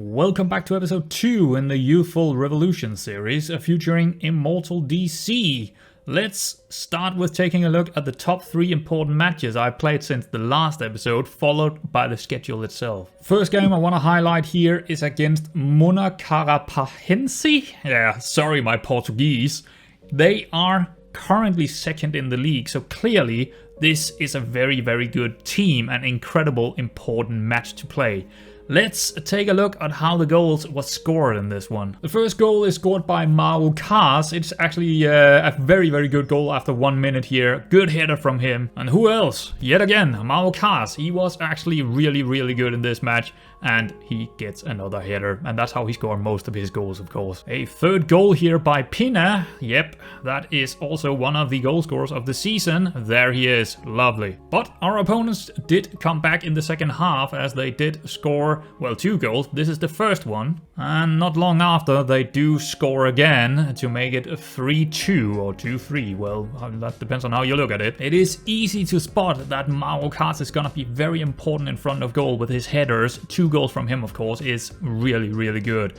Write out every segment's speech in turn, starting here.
Welcome back to episode 2 in the Youthful Revolution series featuring Immortal DC. Let's start with taking a look at the top 3 important matches I played since the last episode, followed by the schedule itself. First game I want to highlight here is against Monacarapahense. Yeah, sorry my Portuguese. They are currently second in the league, so clearly this is a very good team and incredible important match to play. Let's take a look at how the goals were scored in this one. The first goal is scored by Mao Kars. It's actually a very good goal after 1 minute here. Good header from him. And who else? Yet again, Mao Kars. He was actually really good in this match. And he gets another header. And that's how he scored most of his goals, of course. A third goal here by Pina. Yep, that is also one of the goal scorers of the season. There he is. Lovely. But our opponents did come back in the second half as they did score, well, 2 goals. This is the first one. And not long after, they do score again to make it 3-2 or 2-3. Well, that depends on how you look at it. It is easy to spot that Mao Kars is gonna be very important in front of goal with his headers. 2 goals from him, of course, is really good.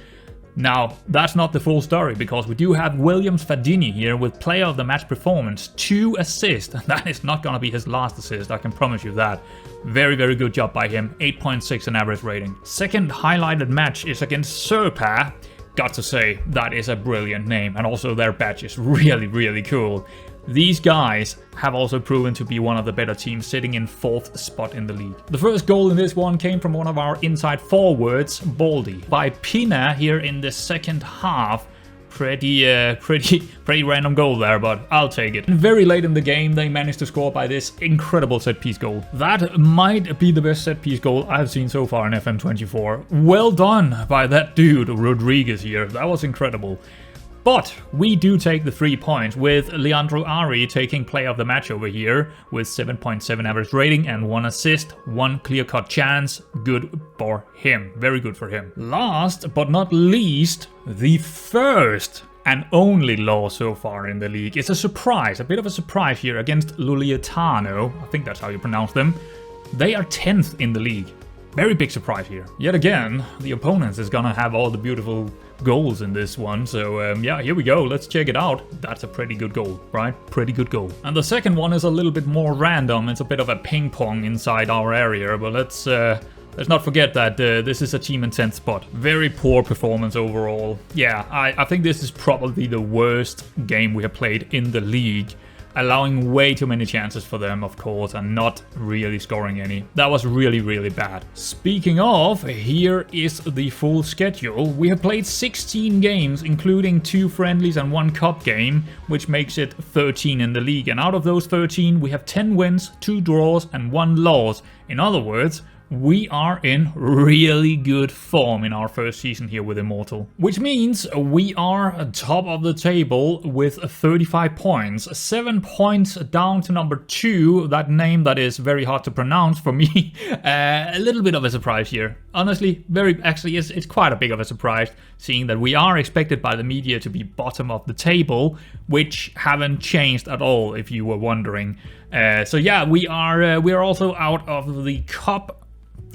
Now, that's not the full story, because we do have Williams Fadini here with player of the match performance, 2 assists. That is not gonna be his last assist, I can promise you that. Very good job by him, 8.6 an average rating. Second highlighted match is against Serpa. Got to say, that is a brilliant name, and also their badge is really cool. These guys have also proven to be one of the better teams, sitting in 4th spot in the league. The first goal in this one came from one of our inside forwards, Baldy, by Pina here in the second half. Pretty random goal there, but I'll take it. And very late in the game, they managed to score by this incredible set-piece goal. That might be the best set-piece goal I've seen so far in FM24. Well done by that dude, Rodriguez here. That was incredible. But we do take the 3 points, with Leandro Ari taking player of the match over here with 7.7 average rating and 1 assist, 1 clear-cut chance. Good for him. Very good for him. Last but not least, the first and only loss so far in the league is a surprise, a bit of a surprise here against Luliatano. I think that's how you pronounce them. They are 10th in the league. Very big surprise here. Yet again, the opponents is gonna have all the beautiful goals in this one. So yeah, here we go. Let's check it out. That's a pretty good goal, right? Pretty good goal. And the second one is a little bit more random. It's a bit of a ping pong inside our area, but let's not forget that this is a team in 10th spot. Very poor performance overall. Yeah, I think this is probably the worst game we have played in the league. Allowing way too many chances for them, of course, and not really scoring any. That was really bad. Speaking of, here is the full schedule. We have played 16 games, including 2 friendlies and 1 cup game, which makes it 13 in the league. And out of those 13, we have 10 wins, 2 draws, and 1 loss. In other words, we are in really good form in our first season here with Immortal. Which means we are top of the table with 35 points. 7 points down to number 2, that name that is very hard to pronounce for me. A little bit of a surprise here. Honestly, it's quite a big of a surprise, seeing that we are expected by the media to be bottom of the table, which haven't changed at all, if you were wondering. So yeah, we are also out of the cup.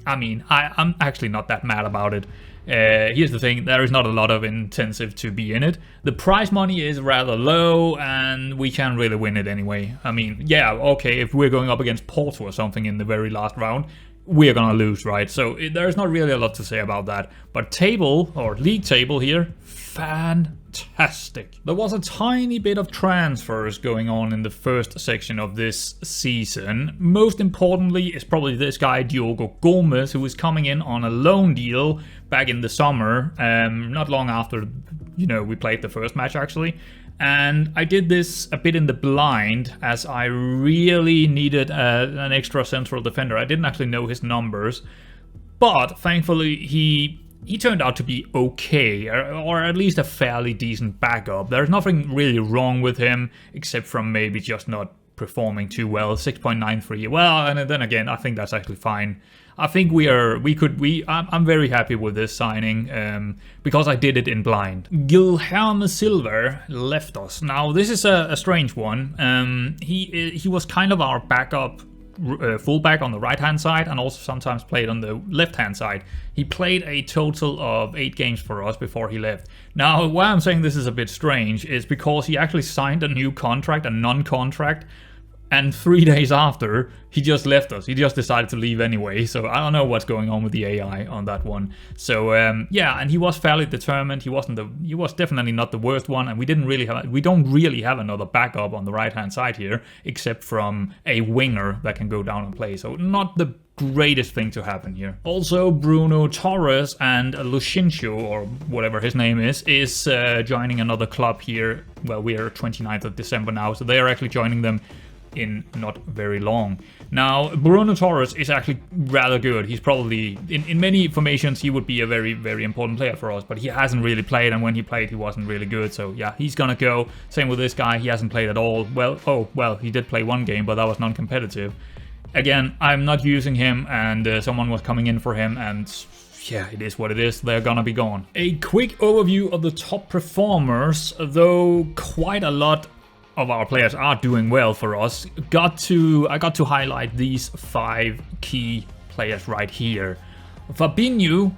I mean, I'm actually not that mad about it. Here's the thing, there is not a lot of incentive to be in it. The prize money is rather low, and we can't really win it anyway. I mean, yeah, okay, if we're going up against Porto or something in the very last round, we're gonna lose, right? So there's not really a lot to say about that. But table, or league table here, fantastic. There was a tiny bit of transfers going on in the first section of this season. Most importantly is probably this guy, Diogo Gomes, who is coming in on a loan deal back in the summer, not long after, we played the first match actually. And I did this a bit in the blind, as I really needed an extra central defender. I didn't actually know his numbers, but thankfully he turned out to be okay, or at least a fairly decent backup. There's nothing really wrong with him, except from maybe just not performing too well. 6.93. Well, and then again, I think that's actually fine. I think I'm very happy with this signing, because I did it in blind. Guilherme Silver left us. Now, this is a strange one. He was kind of our backup fullback on the right-hand side and also sometimes played on the left-hand side. He played a total of 8 games for us before he left. Now, why I'm saying this is a bit strange is because he actually signed a new contract, a non-contract, and 3 days after, he just left us. He just decided to leave anyway, so I don't know what's going on with the AI on that one. So yeah, and he was fairly determined. He was definitely not the worst one, and we don't really have another backup on the right-hand side here, except from a winger that can go down and play. So not the greatest thing to happen here. Also, Bruno Torres and Lucincio, or whatever his name is joining another club here. Well, we are 29th of December now, so they are actually joining them in not very long. Now, Bruno Torres is actually rather good. He's probably, in many formations, he would be a very, very important player for us, but he hasn't really played, and when he played, he wasn't really good. So yeah, he's gonna go. Same with this guy, he hasn't played at all. Well, he did play 1 game, but that was non-competitive. Again, I'm not using him, and someone was coming in for him, and yeah, it is what it is. They're gonna be gone. A quick overview of the top performers, though quite a lot of our players are doing well for us. I got to highlight these 5 key players right here. Fabinho,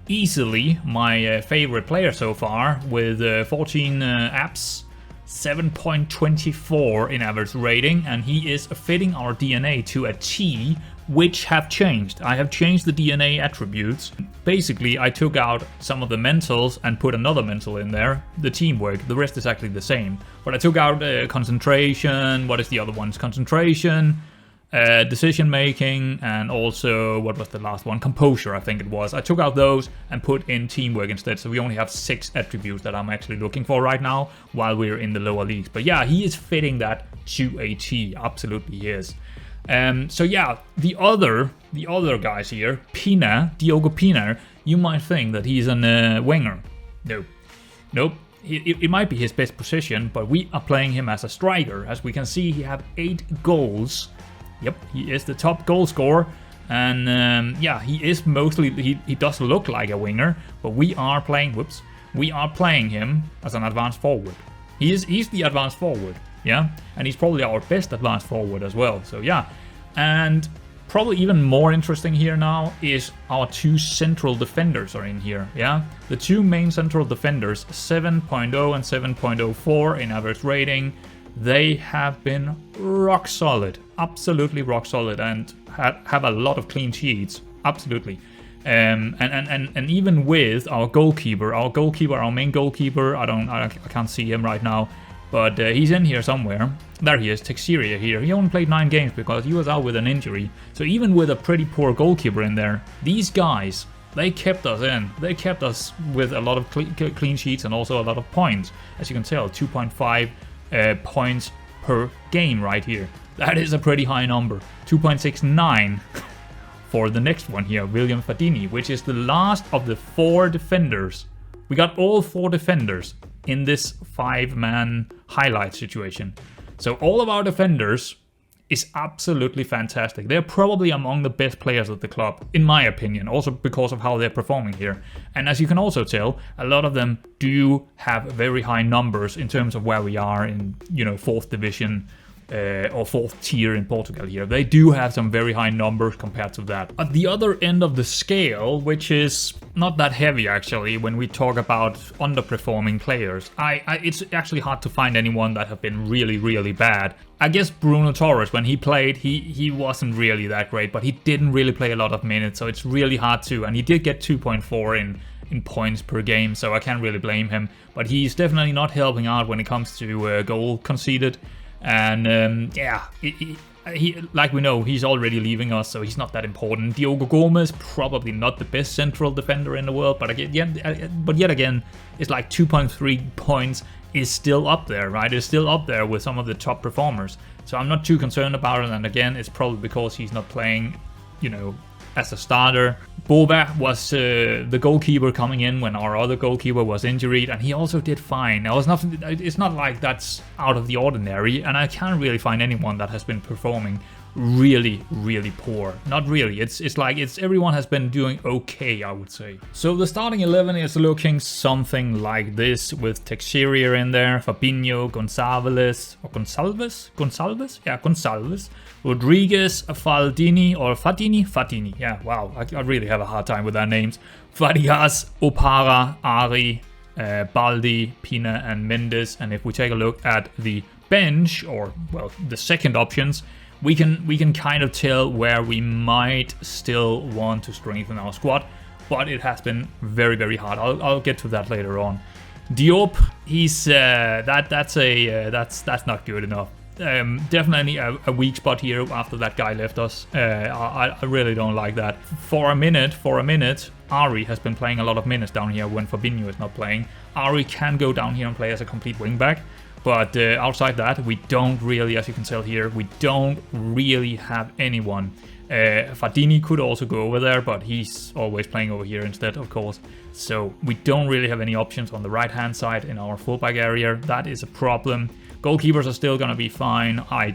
easily my favorite player so far, with 14 apps, 7.24 in average rating, and he is fitting our DNA to a T, which have changed. I have changed the DNA attributes. Basically, I took out some of the mentals and put another mental in there, the teamwork. The rest is actually the same. But I took out concentration, what is the other ones? Concentration, decision making, and also, what was the last one? Composure, I think it was. I took out those and put in teamwork instead, so we only have 6 attributes that I'm actually looking for right now while we're in the lower leagues. But yeah, he is fitting that to a T, absolutely he is. So yeah, the other guys here, Diogo Pina, you might think that he's a winger. Nope. It might be his best position, but we are playing him as a striker. As we can see, he has 8 goals. Yep, he is the top goal scorer, and yeah, he is mostly, he does look like a winger, but we are playing him as an advanced forward. He's the advanced forward. Yeah, and he's probably our best advanced forward as well. So yeah, and probably even more interesting here now is our 2 central defenders are in here. Yeah, the 2 main central defenders, 7.0 and 7.04 in average rating. They have been rock solid, absolutely rock solid, and have a lot of clean sheets. Absolutely. And even with our goalkeeper, our main goalkeeper, I can't see him right now. But he's in here somewhere. There he is, Texeria here. He only played 9 games because he was out with an injury. So even with a pretty poor goalkeeper in there, these guys, they kept us in. They kept us with a lot of clean sheets and also a lot of points. As you can tell, 2.5 points per game right here. That is a pretty high number. 2.69 for the next one here, William Fadini, which is the last of the 4 defenders. We got all 4 defenders in this 5-man highlight situation. So all of our defenders is absolutely fantastic. They're probably among the best players at the club, in my opinion, also because of how they're performing here. And as you can also tell, a lot of them do have very high numbers in terms of where we are in, 4th division or 4th tier in Portugal here. They do have some very high numbers compared to that. At the other end of the scale, which is not that heavy actually, when we talk about underperforming players, it's actually hard to find anyone that have been really, really bad. I guess Bruno Torres, when he played, he wasn't really that great, but he didn't really play a lot of minutes, so it's really hard to, and he did get 2.4 in points per game, so I can't really blame him. But he's definitely not helping out when it comes to goal conceded. And yeah, he like we know, he's already leaving us, so he's not that important. Diogo Gomez, probably not the best central defender in the world, but yet again, it's like 2.3 points is still up there, right? It's still up there with some of the top performers. So I'm not too concerned about it, and again, it's probably because he's not playing, as a starter. Boba was the goalkeeper coming in when our other goalkeeper was injured, and he also did fine. Now, it's not like that's out of the ordinary, and I can't really find anyone that has been performing really, really poor. Not really, it's like everyone has been doing okay, I would say. So the starting 11 is looking something like this, with Teixeira in there, Fabinho, Gonçalves, or Gonçalves? Yeah, Gonçalves. Rodriguez, Fatini. Yeah, wow, I really have a hard time with their names. Fadigas, Opara, Ari, Baldi, Pina, and Mendes. And if we take a look at the bench, or well, the second options, we can kind of tell where we might still want to strengthen our squad, but it has been very, very hard. I'll get to that later on. Diop, he's that's not good enough. Definitely a weak spot here after that guy left us. I really don't like that. For a minute, Ari has been playing a lot of minutes down here when Fabinho is not playing. Ari can go down here and play as a complete wingback. But outside that, we don't really, as you can tell here, we don't really have anyone. Fadini could also go over there, but he's always playing over here instead, of course. So we don't really have any options on the right-hand side in our fullback area. That is a problem. Goalkeepers are still going to be fine. I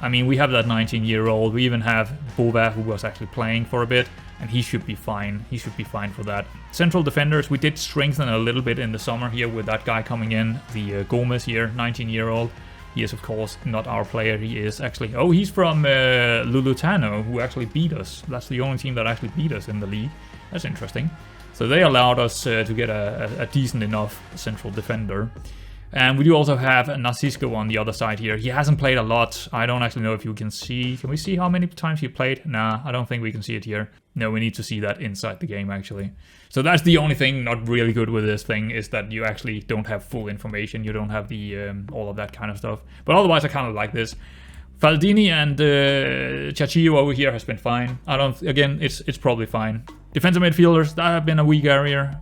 mean, we have that 19-year-old. We even have Bova, who was actually playing for a bit, and he should be fine. He should be fine for that. Central defenders, we did strengthen a little bit in the summer here with that guy coming in, the Gomez here, 19-year-old. He is, of course, not our player. He is actually... Oh, he's from Lulutano, who actually beat us. That's the only team that actually beat us in the league. That's interesting. So they allowed us to get a decent enough central defender. And we do also have Narcisco on the other side here. He hasn't played a lot. I don't actually know if you can see. Can we see how many times he played? Nah, I don't think we can see it here. No, we need to see that inside the game, actually. So that's the only thing not really good with this thing, is that you actually don't have full information. You don't have the all of that kind of stuff. But otherwise, I kind of like this. Faldini and Chachillo over here has been fine. Again, it's probably fine. Defensive midfielders, that have been a weak area.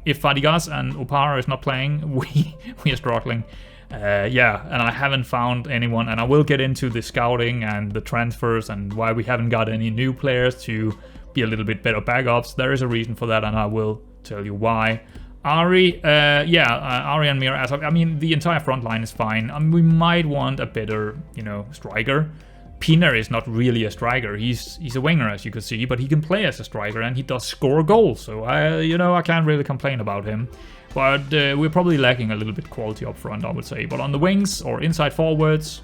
If Fadigas and Opara is not playing, we are struggling. Yeah, and I haven't found anyone, and I will get into the scouting and the transfers and why we haven't got any new players to be a little bit better backups. There is a reason for that, and I will tell you why. Ari, Ari and Mir, I mean, the entire front line is fine. We might want a better, striker. Pina is not really a striker. He's a winger, as you can see, but he can play as a striker, and he does score goals. So I can't really complain about him. But we're probably lacking a little bit quality up front, I would say. But on the wings or inside forwards,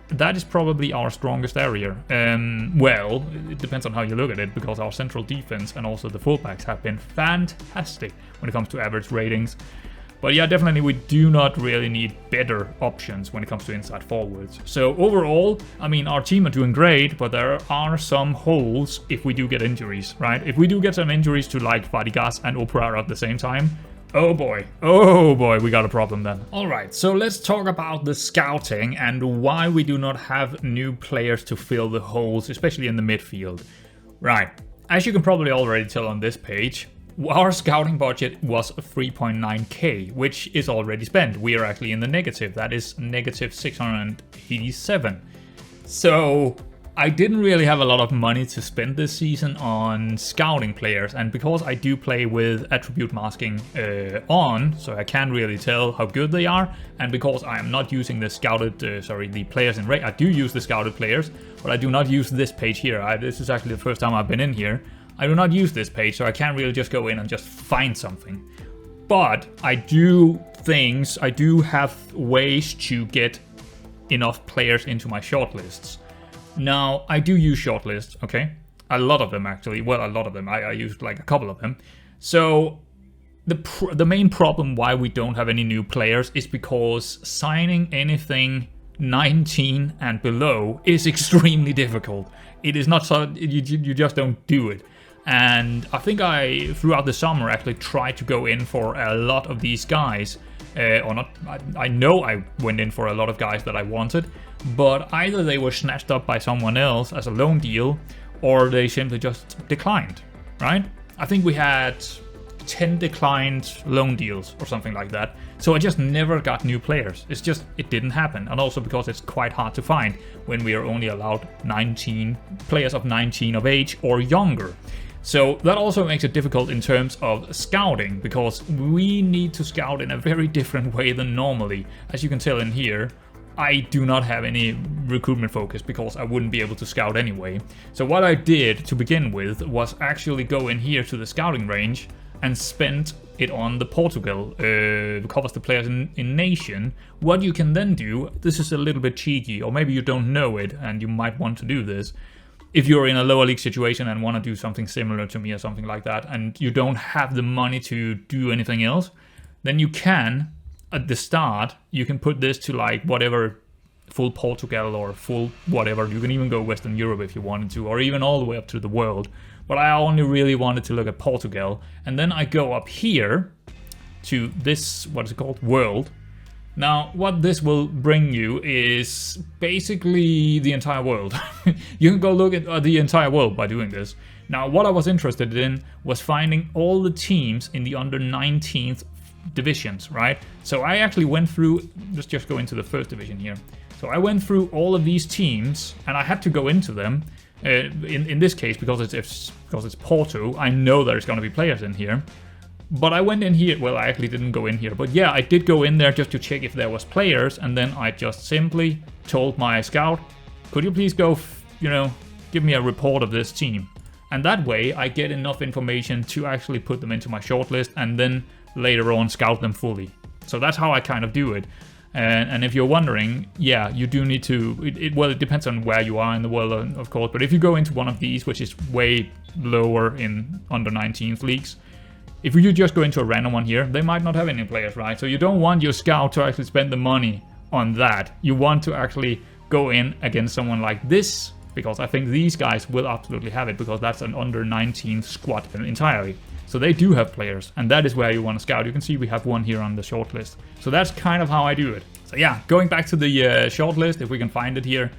that is probably our strongest area. Well, it depends on how you look at it, because our central defense and also the fullbacks have been fantastic when it comes to average ratings. But yeah, definitely we do not really need better options when it comes to inside forwards. So overall, I mean, our team are doing great, but there are some holes if we do get injuries, right? If we do get some injuries to like Fadigas and Opera at the same time, oh boy, we got a problem then. Alright, so let's talk about the scouting and why we do not have new players to fill the holes, especially in the midfield. Right, as you can probably already tell on this page, our scouting budget was 3.9k, which is already spent. We are actually in the negative. That is negative 687. So I didn't really have a lot of money to spend this season on scouting players, and because I do play with attribute masking on, so I can't really tell how good they are, and because I am not using the scouted, the players in rate, I do use the scouted players, but I do not use this page here. This is actually the first time I've been in here. I do not use this page, so I can't really just go in and just find something. But I do have ways to get enough players into my shortlists. Now, I do use shortlists, okay? A lot of them, actually. Well, a lot of them. I used like a couple of them. So the main problem why we don't have any new players is because signing anything 19 and below is extremely difficult. It is not so, you just don't do it. And I think throughout the summer, actually tried to go in for a lot of these guys. I know I went in for a lot of guys that I wanted, but either they were snatched up by someone else as a loan deal, or they simply just declined, right? I think we had 10 declined loan deals or something like that. So I just never got new players. It didn't happen. And also because it's quite hard to find when we are only allowed 19 players of 19 of age or younger. So that also makes it difficult in terms of scouting, because we need to scout in a very different way than normally. As you can tell in here, I do not have any recruitment focus because I wouldn't be able to scout anyway. So what I did to begin with was actually go in here to the scouting range and spend it on the Portugal, covers the players in nation. What you can then do, this is a little bit cheeky, or maybe you don't know it and you might want to do this. If you're in a lower league situation and want to do something similar to me or something like that, and you don't have the money to do anything else, then you can, at the start, you can put this to like whatever, full Portugal or full whatever. You can even go Western Europe if you wanted to, or even all the way up to the world. But I only really wanted to look at Portugal. And then I go up here to this, what is it called? World. Now, what this will bring you is basically the entire world. You can go look at the entire world by doing this. Now, what I was interested in was finding all the teams in the under 19th divisions, right? So I actually went through, let's just go into the first division here. So I went through all of these teams and I had to go into them. In this case, because it's Porto, I know there's going to be players in here. But I went in here, well, I actually didn't go in here, but yeah, I did go in there just to check if there was players, and then I just simply told my scout, could you please go, give me a report of this team? And that way I get enough information to actually put them into my shortlist and then later on scout them fully. So that's how I kind of do it. And if you're wondering, yeah, you do need to, well, it depends on where you are in the world, of course, but if you go into one of these, which is way lower in under 19th leagues, if you just go into a random one here, they might not have any players, right? So you don't want your scout to actually spend the money on that. You want to actually go in against someone like this, because I think these guys will absolutely have it, because that's an under 19 squad entirely. So they do have players, and that is where you want to scout. You can see we have one here on the shortlist. So that's kind of how I do it. So yeah, going back to the shortlist, if we can find it here,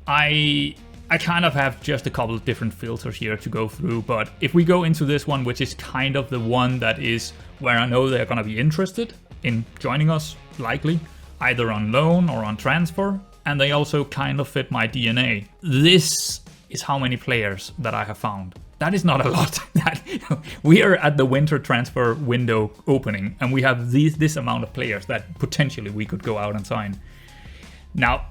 I kind of have just a couple of different filters here to go through. But if we go into this one, which is kind of the one that is where I know they're going to be interested in joining us, likely, either on loan or on transfer, and they also kind of fit my DNA. This is how many players that I have found. That is not a lot. We are at the winter transfer window opening, and we have this amount of players that potentially we could go out and sign. Now,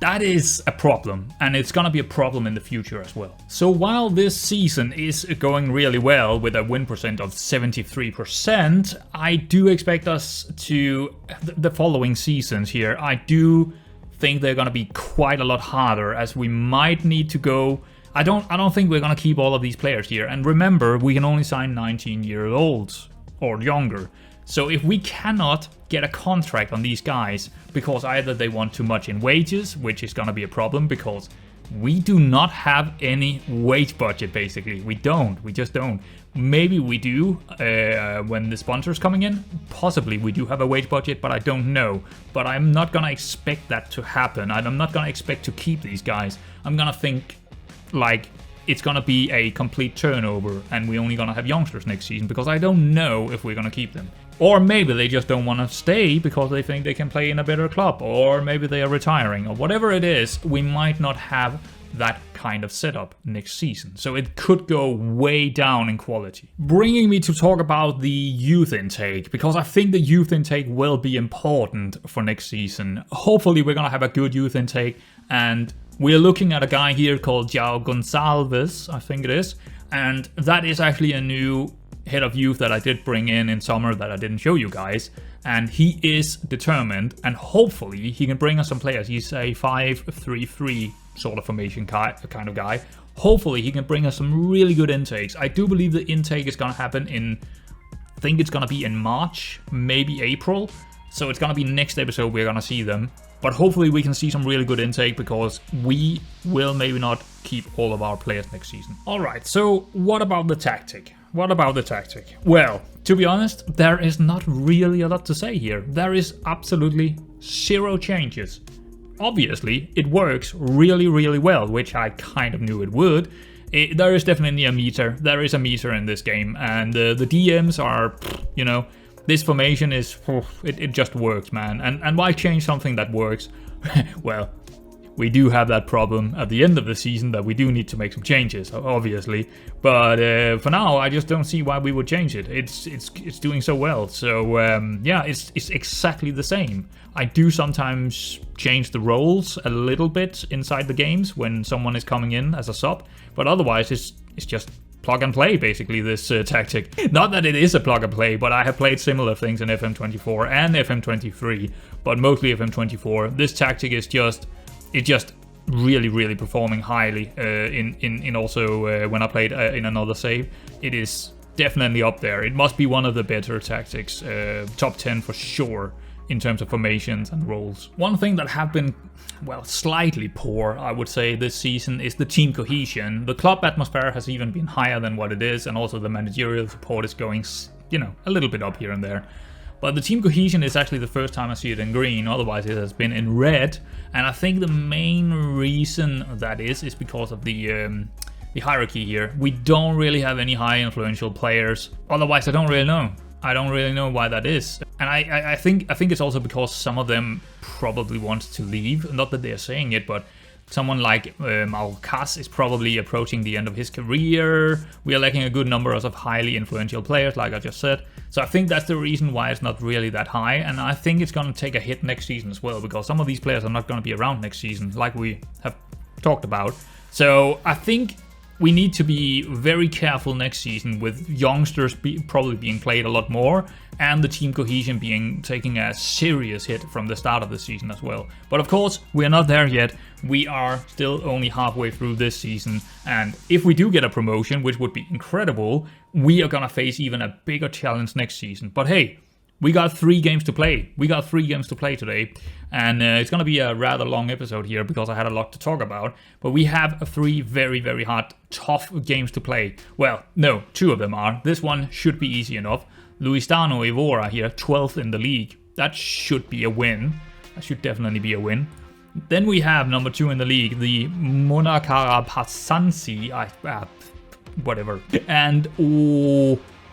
that is a problem, and it's going to be a problem in the future as well. So while this season is going really well with a win percent of 73%, I do expect us to, the following seasons here, I do think they're going to be quite a lot harder, as we might need to go. I don't think we're going to keep all of these players here. And remember, we can only sign 19-year-olds or younger. So if we cannot get a contract on these guys because either they want too much in wages, which is going to be a problem because we do not have any wage budget, basically. We just don't. Maybe we do when the sponsor's coming in. Possibly we do have a wage budget, but I don't know. But I'm not going to expect that to happen. I'm not going to expect to keep these guys. I'm going to think like it's going to be a complete turnover and we're only going to have youngsters next season, because I don't know if we're going to keep them. Or maybe they just don't want to stay because they think they can play in a better club, or maybe they are retiring, or whatever it is, we might not have that kind of setup next season. So it could go way down in quality. Bringing me to talk about the youth intake, because I think the youth intake will be important for next season. Hopefully we're going to have a good youth intake, and we're looking at a guy here called João Gonçalves, I think it is, and that is actually a new head of youth that I did bring in summer that I didn't show you guys, and he is determined, and hopefully he can bring us some players. He's a 5-3-3 sort of formation kind of guy. Hopefully he can bring us some really good intakes. I do believe the intake is going to happen in, I think it's going to be in March, maybe April, so it's going to be next episode we're going to see them. But hopefully we can see some really good intake, because we will maybe not keep all of our players next season. Alright, so what about the tactic? Well, to be honest, there is not really a lot to say here. There is absolutely zero changes. Obviously, it works really, really well, which I kind of knew it would. There is definitely a meter. There is a meter in this game, and the DMs are, this formation is, it just works, man. And why change something that works? Well, we do have that problem at the end of the season that we do need to make some changes, obviously. But for now, I just don't see why we would change it. It's doing so well. So yeah, it's exactly the same. I do sometimes change the roles a little bit inside the games when someone is coming in as a sub, but otherwise it's just plug and play, basically, this tactic. Not that it is a plug and play, but I have played similar things in FM24 and FM23, but mostly FM24. This tactic is just really performing highly in also when I played in another save. It is definitely up there. It must be one of the better tactics, top 10 for sure, in terms of formations and roles. One thing that have been, well, slightly poor, I would say, this season is the team cohesion. The club atmosphere has even been higher than what it is, and also the managerial support is going, you know, a little bit up here and there. But the team cohesion is actually the first time I see it in green, otherwise it has been in red. And I think the main reason that is because of the hierarchy here. We don't really have any high influential players, otherwise I don't really know. I don't really know why that is. And I think it's also because some of them probably want to leave. Not that they're saying it, but someone like Malkas is probably approaching the end of his career. We are lacking a good number of highly influential players, like I just said. So I think that's the reason why it's not really that high. And I think it's going to take a hit next season as well, because some of these players are not going to be around next season, like we have talked about. So I think we need to be very careful next season with youngsters probably being played a lot more, and the team cohesion taking a serious hit from the start of the season as well. But of course, we are not there yet. We are still only halfway through this season, and if we do get a promotion, which would be incredible, we are gonna face even a bigger challenge next season. But hey, we got 3 games to play. We got 3 games to play today. And it's going to be a rather long episode here because I had a lot to talk about. But we have 3 very hard, tough games to play. Well, no, 2 of them are. This one should be easy enough. Luistano Evora here, 12th in the league. That should be a win. That should definitely be a win. Then we have number 2 in the league, the Monakara Pasansi. Whatever. And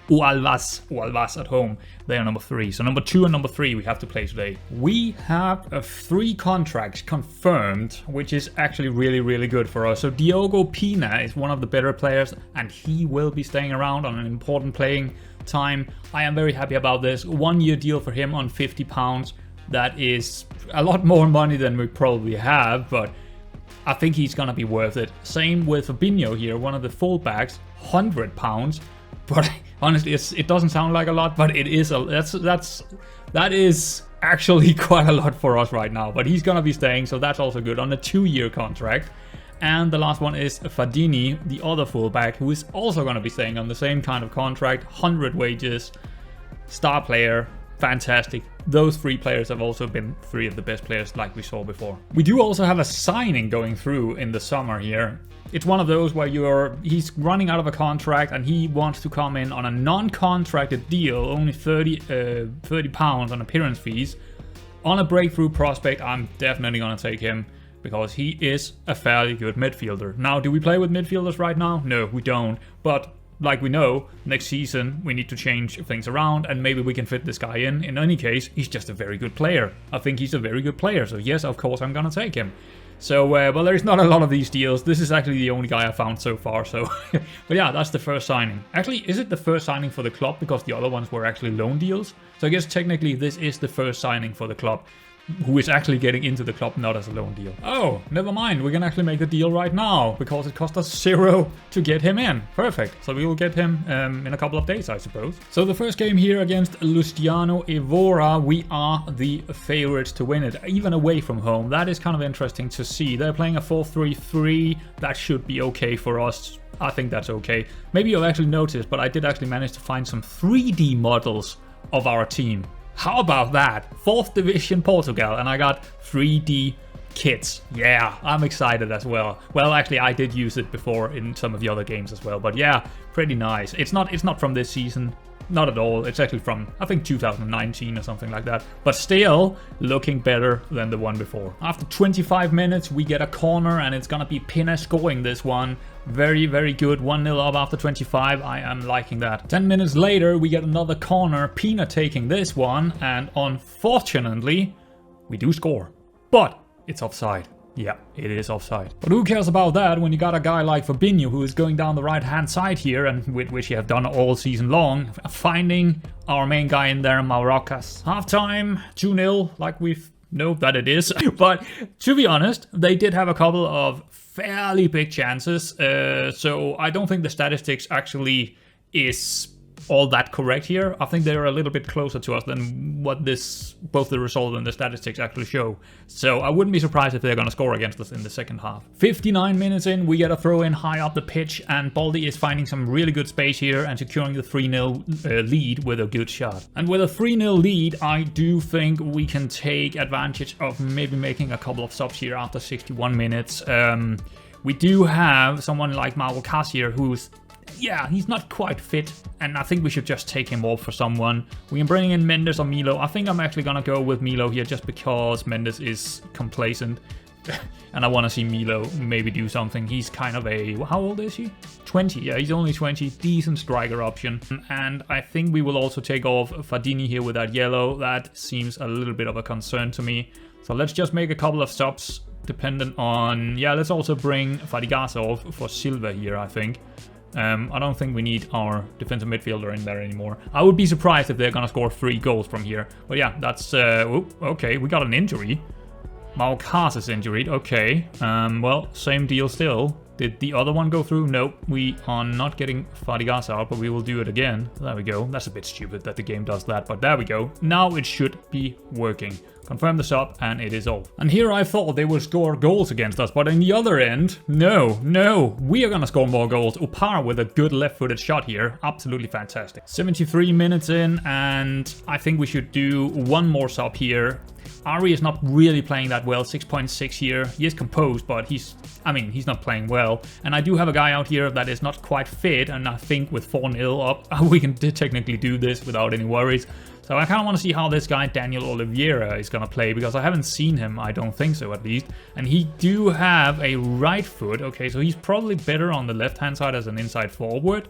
Ualvas at home. They are number 3. So number 2 and number 3 we have to play today. We have 3 contracts confirmed, which is actually really good for us. So Diogo Pina is one of the better players, and he will be staying around on an important playing time. I am very happy about this. 1-year deal for him on £50. That is a lot more money than we probably have, but I think he's gonna be worth it. Same with Fabinho here, one of the fullbacks, £100. But honestly, it doesn't sound like a lot, but it is. That is actually quite a lot for us right now. But he's gonna be staying, so that's also good on a 2-year contract. And the last one is Fadini, the other fullback, who is also gonna be staying on the same kind of contract, 100 wages, star player, fantastic. Those 3 players have also been 3 of the best players, like we saw before. We do also have a signing going through in the summer here. It's one of those where he's running out of a contract and he wants to come in on a non-contracted deal, only £30 on appearance fees. On a breakthrough prospect, I'm definitely going to take him because he is a fairly good midfielder. Now, do we play with midfielders right now? No, we don't. But like we know, next season we need to change things around and maybe we can fit this guy in. In any case, he's just a very good player. I think he's a very good player. So yes, of course, I'm going to take him. So, well, there's not a lot of these deals. This is actually the only guy I found so far, so... But yeah, that's the first signing. Actually, is it the first signing for the club? Because the other ones were actually loan deals. So I guess technically this is the first signing for the club, who is actually getting into the club, not as a loan deal. Oh, never mind. We can actually make the deal right now, because it cost us 0 to get him in. Perfect. So we will get him in a couple of days, I suppose. So the first game here against Luciano Evora, we are the favorites to win it, even away from home. That is kind of interesting to see. They're playing a 4-3-3. That should be okay for us. I think that's okay. Maybe you've actually noticed, but I did actually manage to find some 3D models of our team. How about that? 4th Division Portugal, and I got 3D kits. Yeah, I'm excited as well. Well, actually, I did use it before in some of the other games as well, but yeah, pretty nice. It's not from this season. Not at all. It's actually from, I think, 2019 or something like that. But still, looking better than the one before. After 25 minutes, we get a corner, and it's gonna be Pina scoring this one. Very good. 1-0 up after 25. I am liking that. 10 minutes later, we get another corner. Pina taking this one, and unfortunately, we do score. But it's offside. Yeah, it is offside. But who cares about that when you got a guy like Fabinho who is going down the right-hand side here, and which you have done all season long, finding our main guy in there, Marocas. Halftime, 2-0, like we've know that it is. But to be honest, they did have a couple of fairly big chances. So I don't think the statistics actually is all that correct here. I think they're a little bit closer to us than what both the result and the statistics actually show. So I wouldn't be surprised if they're going to score against us in the second half. 59 minutes in, we get a throw in high up the pitch, and Baldi is finding some really good space here and securing the 3-0 lead with a good shot. And with a 3-0 lead, I do think we can take advantage of maybe making a couple of subs here after 61 minutes. We do have someone like Marocas here who's, yeah, he's not quite fit, and I think we should just take him off for someone. We can bring in Mendes or Milo. I think I'm actually gonna go with Milo here just because Mendes is complacent. And I want to see Milo maybe do something. He's kind of a... how old is he? 20. Yeah, he's only 20. Decent striker option. And I think we will also take off Fadini here with that yellow. That seems a little bit of a concern to me. So let's just make a couple of stops dependent on... yeah, let's also bring Fadigas off for Silva here, I think. I don't think we need our defensive midfielder in there anymore. I would be surprised if they're gonna score 3 goals from here. But yeah, that's... okay, we got an injury. Marocas is injured, okay. Well, same deal still. Did the other one go through? Nope, we are not getting Fadigas out, but we will do it again. There we go. That's a bit stupid that the game does that, but there we go. Now it should be working. Confirm the sub, and it is off. And here I thought they would score goals against us, but in the other end, no. We are gonna score more goals. Upar with a good left-footed shot here. Absolutely fantastic. 73 minutes in, and I think we should do one more sub here. Ari is not really playing that well, 6.6 here. He is composed, but he's not playing well. And I do have a guy out here that is not quite fit, and I think with 4-0 up, we can technically do this without any worries. So I kind of want to see how this guy, Daniel Oliveira, is going to play, because I haven't seen him, I don't think so at least. And he do have a right foot, okay, so he's probably better on the left-hand side as an inside forward.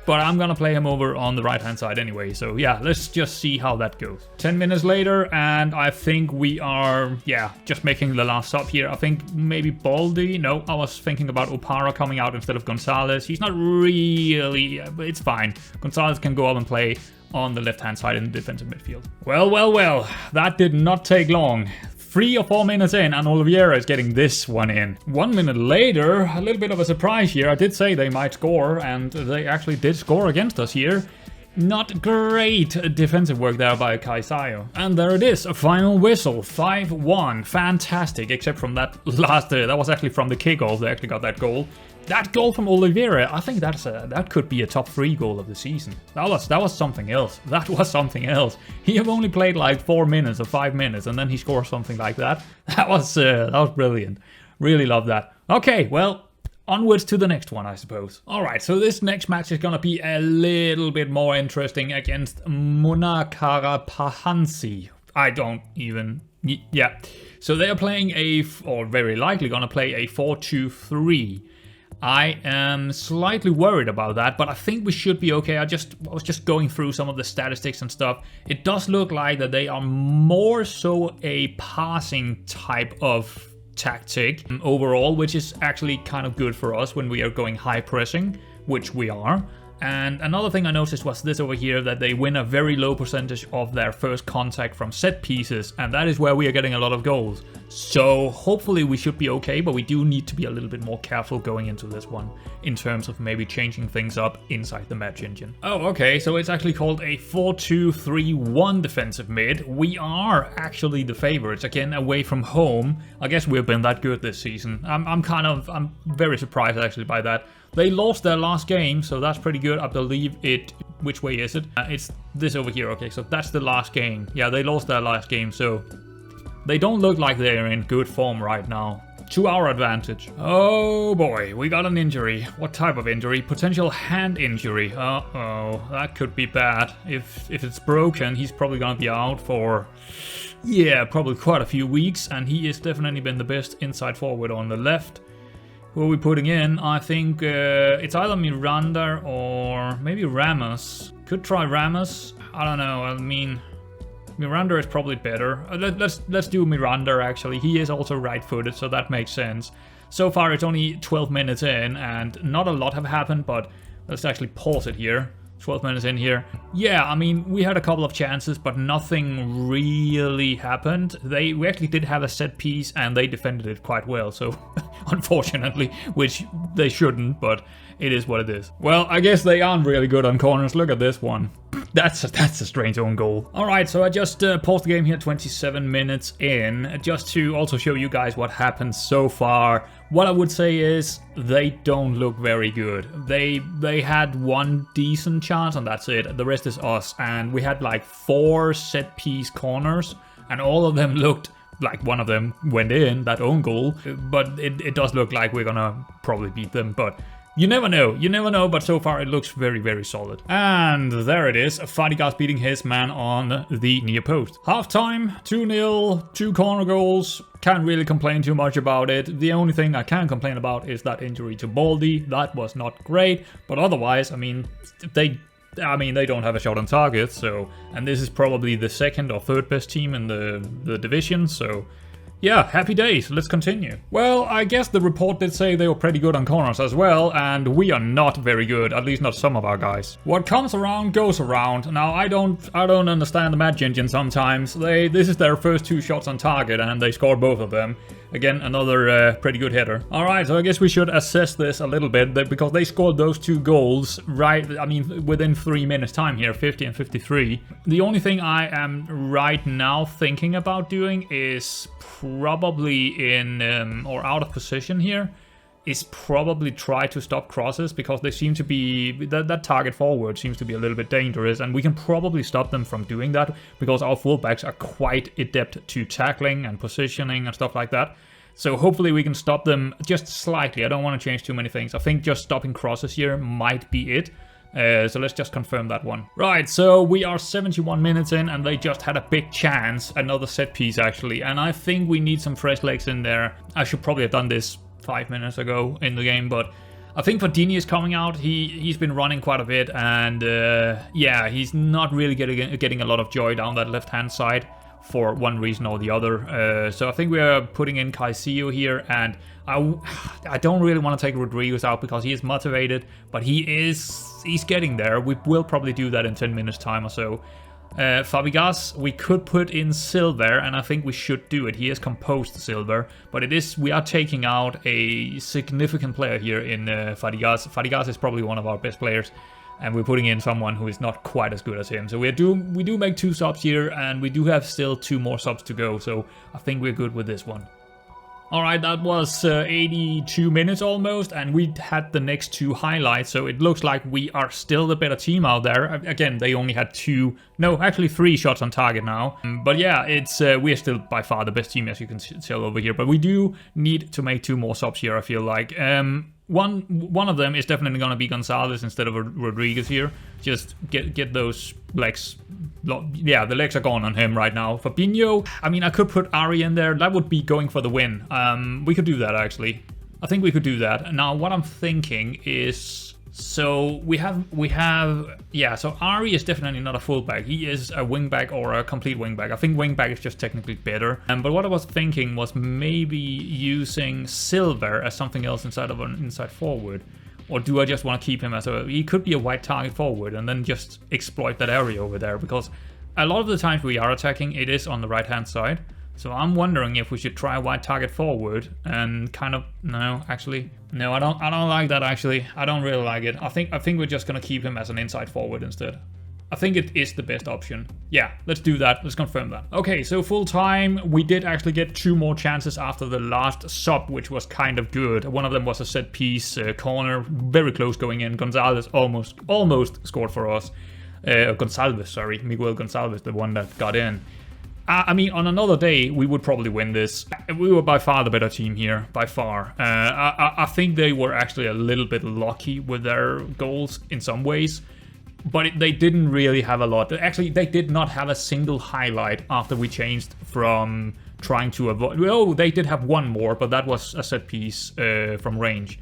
But I'm gonna play him over on the right hand side anyway, so yeah, let's just see how that goes. 10 minutes later, and I think we are, yeah, just making the last stop here. I think maybe Baldi. No, I was thinking about Opara coming out instead of Gonzalez. He's not really, but it's fine. Gonzalez can go up and play on the left hand side in the defensive midfield. Well, that did not take long. 3 or 4 minutes in, and Oliveira is getting this one in. 1 minute later, a little bit of a surprise here. I did say they might score, and they actually did score against us here. Not great defensive work there by Caicedo. And there it is, a final whistle, 5-1. Fantastic, except from that last, that was actually from the kickoff, they actually got that goal. That goal from Oliveira, I think that could be a top 3 goal of the season. That was something else. That was something else. He have only played like 4 minutes or 5 minutes, and then he scores something like that. That was brilliant. Really love that. Okay, well, onwards to the next one, I suppose. Alright, so this next match is gonna be a little bit more interesting against Munakarapahansi. I don't even... yeah. So they are playing or very likely gonna play a 4-2-3. I am slightly worried about that, but I think we should be okay. I was just going through some of the statistics and stuff. It does look like that they are more so a passing type of tactic overall, which is actually kind of good for us when we are going high pressing, which we are. And another thing I noticed was this over here, that they win a very low percentage of their first contact from set pieces, and that is where we are getting a lot of goals. So hopefully we should be okay, but we do need to be a little bit more careful going into this one in terms of maybe changing things up inside the match engine. Oh, okay, so it's actually called a 4-2-3-1 defensive mid. We are actually the favorites, again, away from home. I guess we've been that good this season. I'm very surprised actually by that. They lost their last game, so that's pretty good. I believe it... which way is it? It's this over here. Okay, so that's the last game. Yeah, they lost their last game, so... they don't look like they're in good form right now. To our advantage. Oh boy, we got an injury. What type of injury? Potential hand injury. Uh-oh, that could be bad. If it's broken, he's probably gonna be out for... yeah, probably quite a few weeks, and he has definitely been the best inside forward on the left. Who are we putting in? I think it's either Miranda or maybe Ramos. Could try Ramos. I don't know. I mean, Miranda is probably better. Let's do Miranda, actually. He is also right-footed, so that makes sense. So far, it's only 12 minutes in, and not a lot have happened, but let's actually pause it here. 12 minutes in here. Yeah, I mean, we had a couple of chances, but nothing really happened. We actually did have a set piece, and they defended it quite well, so unfortunately, which they shouldn't, but it is what it is. Well, I guess they aren't really good on corners. Look at this one. That's a strange own goal. Alright, so I just paused the game here 27 minutes in, just to also show you guys what happened so far. What I would say is, they don't look very good. They had one decent chance, and that's it. The rest is us, and we had like 4 set-piece corners, and all of them looked like one of them went in, that own goal, but it does look like we're gonna probably beat them, but you never know, but so far it looks very, very solid. And there it is, Fadigas beating his man on the near post. Halftime, 2-0, 2 corner goals. Can't really complain too much about it. The only thing I can complain about is that injury to Baldy. That was not great, but otherwise, I mean, they don't have a shot on target, so, and this is probably the 2nd or 3rd best team in the division, so yeah, happy days, let's continue. Well, I guess the report did say they were pretty good on corners as well, and we are not very good, at least not some of our guys. What comes around goes around. Now, I don't understand the match engine sometimes. This is their first 2 shots on target, and they scored both of them. Again, another pretty good header. Alright, so I guess we should assess this a little bit, because they scored those 2 goals within 3 minutes time here, 50 and 53. The only thing I am right now thinking about doing is probably in, or out of position here, is probably try to stop crosses, because they seem to be, that target forward seems to be a little bit dangerous, and we can probably stop them from doing that, because our fullbacks are quite adept to tackling and positioning and stuff like that. So hopefully we can stop them just slightly. I don't want to change too many things. I think just stopping crosses here might be it. So let's just confirm that one. Right, so we are 71 minutes in, and they just had a big chance, another set piece actually, and I think we need some fresh legs in there. I should probably have done this 5 minutes ago in the game, but I think Fadini is coming out. He's been running quite a bit, and yeah, he's not really getting a lot of joy down that left-hand side for one reason or the other. So I think we're putting in Caicedo here, and I don't really want to take Rodriguez out because he is motivated, but he's getting there. We will probably do that in 10 minutes time or so. Fabregas, we could put in Silver, and I think we should do it. He is composed Silver, but we are taking out a significant player here in Fabregas. Fabregas is probably one of our best players, and we're putting in someone who is not quite as good as him. So we do make 2 subs here, and we do have still 2 more subs to go, so I think we're good with this one. Alright, that was 82 minutes almost, and we had the next 2 highlights, so it looks like we are still the better team out there. Again, they only had 3 shots on target now. But yeah, we are still by far the best team, as you can tell over here. But we do need to make 2 more subs here, I feel like. One of them is definitely going to be Gonzalez instead of Rodriguez here. Just get those legs. Yeah, the legs are gone on him right now. Fabinho, I mean, I could put Ari in there. That would be going for the win. We could do that, actually. I think we could do that. Now, what I'm thinking is... So we have yeah, so Ari is definitely not a fullback. He is a wingback or a complete wingback. I think wingback is just technically better. But what I was thinking was maybe using Silver as something else inside of an inside forward. Or do I just want to keep him as he could be a wide target forward and then just exploit that area over there, because a lot of the times we are attacking, it is on the right hand side. So I'm wondering if we should try a wide target forward and kind of... No, actually. No, I don't like that, actually. I don't really like it. I think we're just going to keep him as an inside forward instead. I think it is the best option. Yeah, let's do that. Let's confirm that. Okay, so full time. We did actually get 2 more chances after the last sub, which was kind of good. One of them was a set piece corner, very close going in. Gonzalez almost scored for us. Gonçalves, sorry. Miguel Gonçalves, the one that got in. I mean, on another day, we would probably win this. We were by far the better team here, by far. I think they were actually a little bit lucky with their goals in some ways, but they didn't really have a lot. Actually, they did not have a single highlight after we changed from trying to avoid... Oh, they did have 1 more, but that was a set piece from range.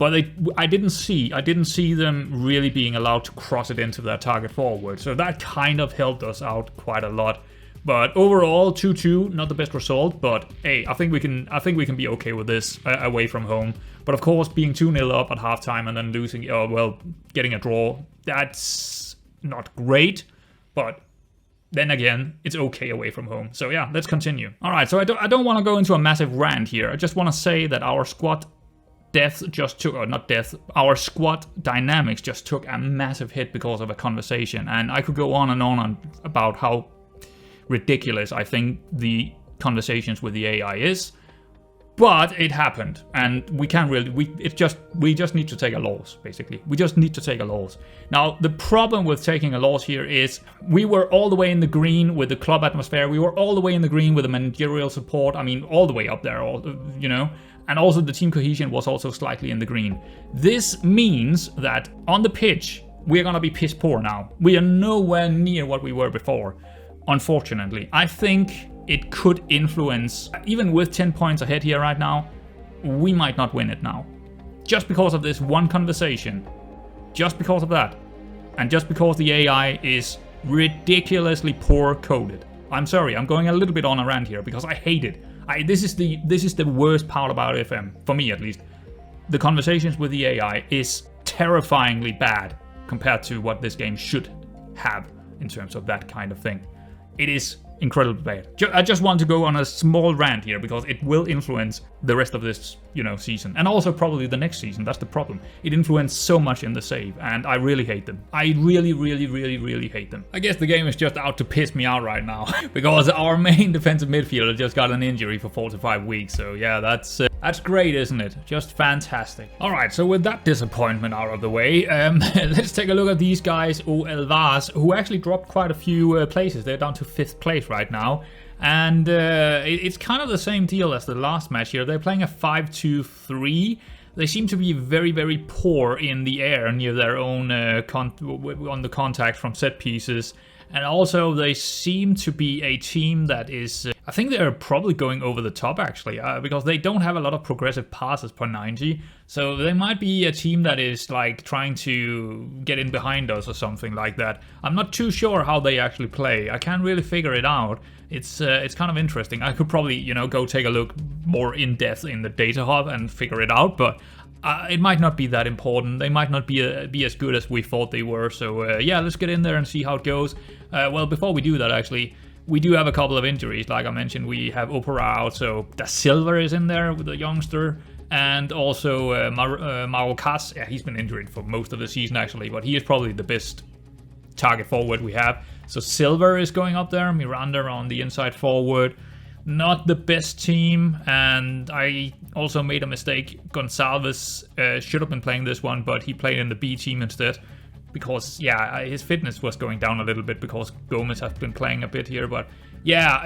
But I didn't see them really being allowed to cross it into their target forward. So that kind of helped us out quite a lot. But overall, 2-2, not the best result. But hey, I think we can be okay with this away from home. But of course, being 2-0 up at halftime and then losing, getting a draw, that's not great. But then again, it's okay away from home. So yeah, let's continue. All right, so I don't want to go into a massive rant here. I just want to say that our squad our squad dynamics just took a massive hit because of a conversation. And I could go on and on about how ridiculous I think the conversations with the AI is. But it happened, and we can't really. We just need to take a loss, basically. We just need to take a loss. Now, the problem with taking a loss here is we were all the way in the green with the club atmosphere. We were all the way in the green with the managerial support. I mean, all the way up there, And also the team cohesion was also slightly in the green. This means that on the pitch, we're gonna be piss poor now. We are nowhere near what we were before, unfortunately. I think it could influence, even with 10 points ahead here right now, we might not win it now. Just because of this one conversation. Just because of that. And just because the AI is ridiculously poor coded. I'm sorry, I'm going a little bit on a rant here because I hate it. This is the worst part about FM, for me at least. The conversations with the AI is terrifyingly bad compared to what this game should have in terms of that kind of thing. It is incredibly bad. I just want to go on a small rant here because it will influence the rest of this, season. And also probably the next season. That's the problem. It influenced so much in the save, and I really hate them. I really, really, really, really hate them. I guess the game is just out to piss me out right now because our main defensive midfielder just got an injury for 4 to 5 weeks. So yeah, that's great, isn't it? Just fantastic. All right, so with that disappointment out of the way, let's take a look at these guys, Elvas, who actually dropped quite a few places. They're down to 5th place right now. And it's kind of the same deal as the last match here. They're playing a 5-2-3. They seem to be very, very poor in the air near their own on the contact from set pieces. And also they seem to be a team that is, I think they're probably going over the top actually, because they don't have a lot of progressive passes per 90. So they might be a team that is like trying to get in behind us or something like that. I'm not too sure how they actually play. I can't really figure it out. It's kind of interesting. I could probably, go take a look more in depth in the data hub and figure it out, but it might not be that important. They might not be as good as we thought they were. So yeah, let's get in there and see how it goes. Well, before we do that, actually, we do have a couple of injuries. Like I mentioned, we have Opera out, so Da Silva is in there with the youngster. And also Marocas, yeah, he's been injured for most of the season actually, but he is probably the best target forward we have. So Silver is going up there, Miranda on the inside forward. Not the best team, and I also made a mistake. Gonçalves should have been playing this one, but he played in the B team instead. Because, yeah, his fitness was going down a little bit because Gomez has been playing a bit here. But, yeah,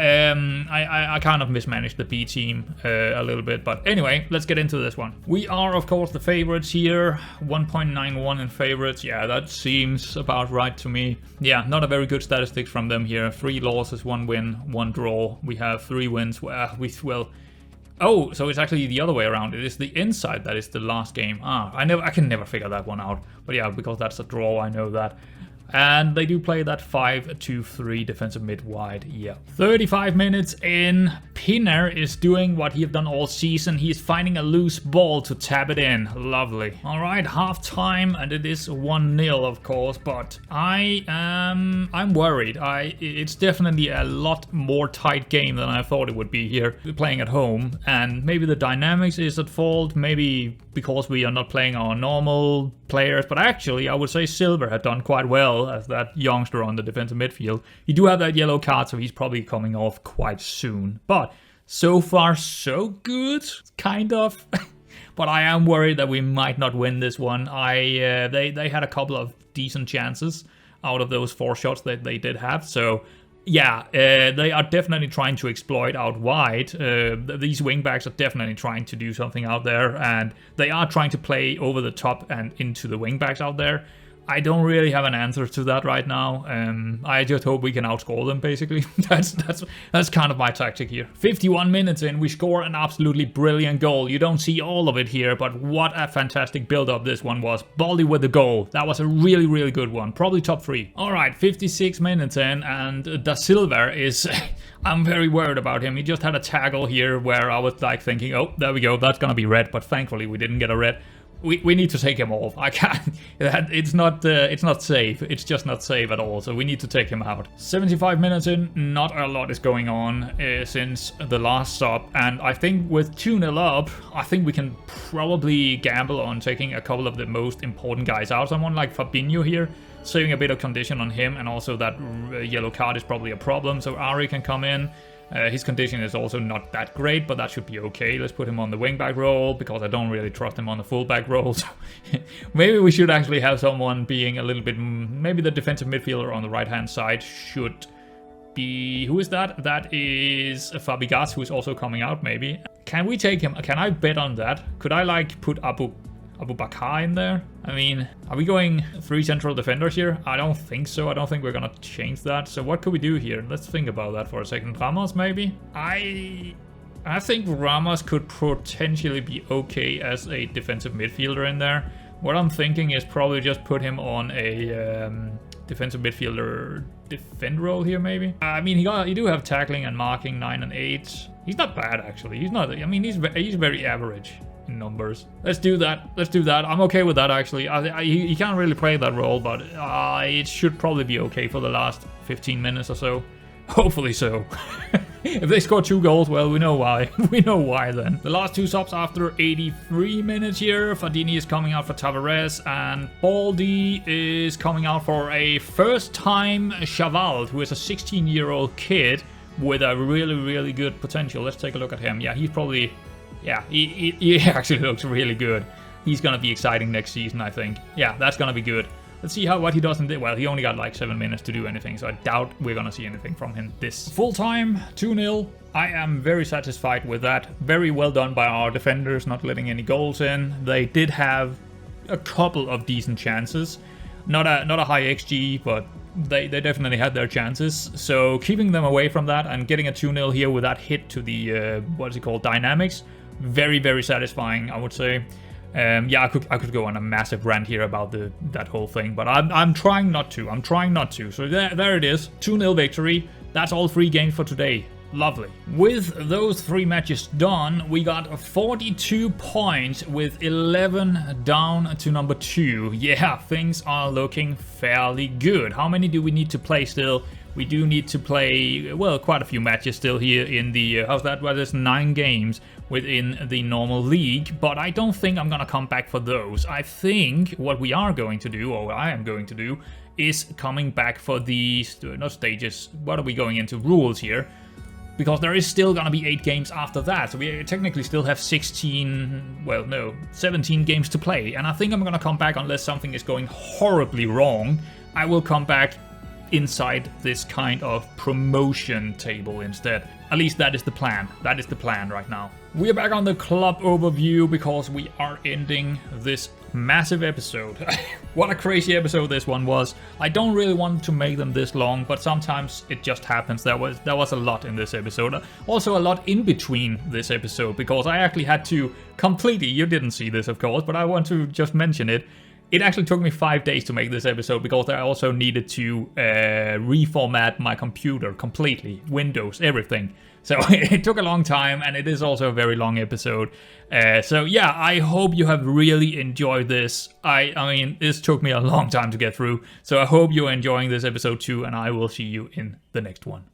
I kind of mismanaged the B team a little bit. But anyway, let's get into this one. We are, of course, the favorites here. 1.91 in favorites. Yeah, that seems about right to me. Yeah, not a very good statistics from them here. 3 losses, 1 win, 1 draw. We have 3 wins. Oh, so it's actually the other way around. It is the inside that is the last game. I can never figure that one out. But yeah, because that's a draw, I know that. And they do play that 5-2-3 defensive mid wide. Yeah. 35 minutes in. Pinner is doing what he have done all season. He's finding a loose ball to tap it in. Lovely. All right, half time, and it is 1-0, of course. But I'm worried. It's definitely a lot more tight game than I thought it would be here. We're playing at home, and maybe the dynamics is at fault. Maybe because we are not playing our normal players. But actually, I would say Silver had done quite well as that youngster on the defensive midfield. He do have that yellow card, so he's probably coming off quite soon. But so far, so good, kind of. But I am worried that we might not win this one. They had a couple of decent chances out of those 4 shots that they did have. So yeah, they are definitely trying to exploit out wide. These wingbacks are definitely trying to do something out there, and they are trying to play over the top and into the wingbacks out there. I don't really have an answer to that right now. I just hope we can outscore them, basically. that's kind of my tactic here. 51 minutes in, we score an absolutely brilliant goal. You don't see all of it here, but what a fantastic build-up this one was. Baldy with the goal. That was a really, really good one. Probably top 3. All right, 56 minutes in, and Da Silva is... I'm very worried about him. He just had a tackle here where I was like thinking, oh, there we go. That's gonna be red, but thankfully we didn't get a red. We need to take him off. I can't. It's not safe. It's just not safe at all. So we need to take him out. 75 minutes in, not a lot is going on since the last stop. And I think with 2-0 up, I think we can probably gamble on taking a couple of the most important guys out. Someone like Fabinho here, saving a bit of condition on him. And also that yellow card is probably a problem. So Ari can come in. His condition is also not that great, but that should be okay. Let's put him on the wingback role, because I don't really trust him on the fullback role. So maybe we should actually have someone being a little bit... Maybe the defensive midfielder on the right-hand side should be... Who is that? That is Fabregas, who is also coming out, maybe. Can we take him? Can I bet on that? Could I, like, put Abu Bakar in there? I mean, are we going 3 central defenders here? I don't think so. I don't think we're gonna change that. So what could we do here? Let's think about that for a second. Ramos, maybe? I think Ramos could potentially be okay as a defensive midfielder in there. What I'm thinking is probably just put him on a defensive midfielder defend role here, maybe. I mean, you do have tackling and marking 9 and 8. He's not bad, actually. He's not. I mean, he's very average in numbers. Let's do that. Let's do that. I'm okay with that, actually. He can't really play that role, but it should probably be okay for the last 15 minutes or so. Hopefully so. If they score 2 goals, well, we know why. We know why then. The last 2 subs after 83 minutes here. Fadini is coming out for Tavares, and Baldi is coming out for a first-time Chaval, who is a 16-year-old kid with a really, really good potential. Let's take a look at him. Yeah, he's probably... Yeah, he actually looks really good. He's gonna be exciting next season, I think. Yeah, that's gonna be good. Let's see what he does in this. Well, he only got like 7 minutes to do anything, so I doubt we're gonna see anything from him this full time. 2-0. I am very satisfied with that. Very well done by our defenders, not letting any goals in. They did have a couple of decent chances. Not a high XG, but they definitely had their chances. So keeping them away from that and getting a 2-0 here with that hit to the what is it called, dynamics. Very, very satisfying, I would say. Yeah, I could go on a massive rant here about that whole thing, but I'm trying not to. I'm trying not to. So there it is. 2-0 victory. That's all 3 games for today. Lovely. With those 3 matches done, we got 42 points with 11 down to number 2. Yeah, things are looking fairly good. How many do we need to play still? We do need to play, well, quite a few matches still here in the, how's that? Well, there's 9 games within the normal league, but I don't think I'm gonna come back for those. I think what we are going to do, or I am going to do, is coming back for the, not stages, what are we going into? Rules here. Because there is still gonna be 8 games after that, so we technically still have 17 games to play. And I think I'm gonna come back unless something is going horribly wrong. I will come back inside this kind of promotion table instead. At least that is the plan. That is the plan right now. We are back on the club overview because we are ending this massive episode. What a crazy episode this one was. I don't really want to make them this long, but sometimes it just happens. There was a lot in this episode. Also a lot in between this episode, because I actually had to completely, you didn't see this of course, but I want to just mention it. It actually took me 5 days to make this episode because I also needed to reformat my computer completely, Windows, everything. So it took a long time, and it is also a very long episode. So yeah, I hope you have really enjoyed this. I mean, this took me a long time to get through. So I hope you're enjoying this episode too, and I will see you in the next one.